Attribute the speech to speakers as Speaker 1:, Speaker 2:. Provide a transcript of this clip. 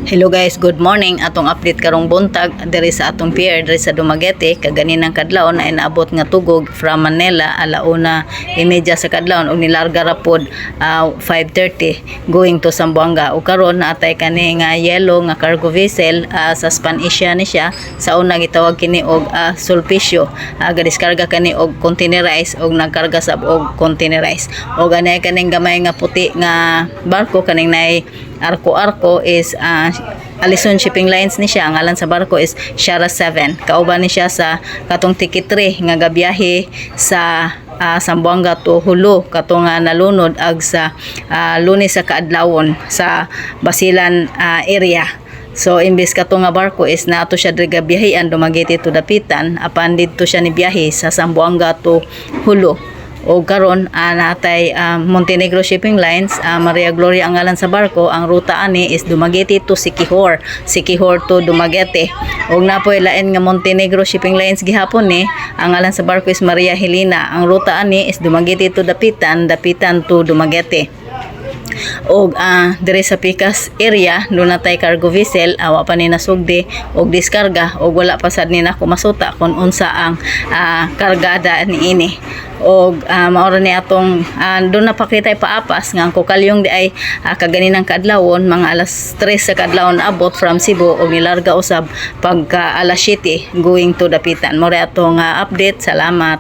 Speaker 1: Hello guys, good morning. Atong update karong buntag diri sa atong pier diri sa Dumaguete. Kaganinang kadlaw na inaabot nga tugog from Manila alauna imedya sa kadlaw ug nilarga ra pod 5:30 going to Zamboanga. Ug karon naatay kani nga yellow nga cargo vessel sa Spanish ni siya. Sa una gitawag kini og Sulpicio. Gadiskarga kani og containerized og nagkarga sab og containerized. Og anay kaning gamay nga puti nga barko kaning nay arko-arko is Alison Shipping Lines ni siya. Ang ngalan sa barko is Shara 7. Kauban ni siya sa katong ticket 3 nga gabiyahe sa Zamboanga to Hulo katong nalunod ag sa Lunes sa kaadlawon sa Basilan area. So imbes kato nga barko is nato siya diri gabiyahean Dumaguete to Dapitan, apan didto siya ni biyahe sa Zamboanga to Hulo. O karon natay Montenegro Shipping Lines, Maria Gloria ang ngalan sa barko. Ang ruta ani is Dumaguete to Siquijor, Siquijor to Dumaguete. Og napoy lain nga Montenegro Shipping Lines gihapon ni ang ngalan sa barko is Maria Helena. Ang ruta ani is Dumaguete to Dapitan, Dapitan to Dumaguete. Og dire sa Picas area doon natay cargo vessel, awa pa ni nasugdi og diskarga og wala pa sad ni nako masuta kung unsa ang kargada niini. Og maoro ni atong doon napakita paapas nga ang kukalyong di ay kaganinang kadlawon mga alas 3 sa kadlawon abot from Cebu og nilarga usab pagka alas 7 going to Dapitan. Mo atong update. Salamat.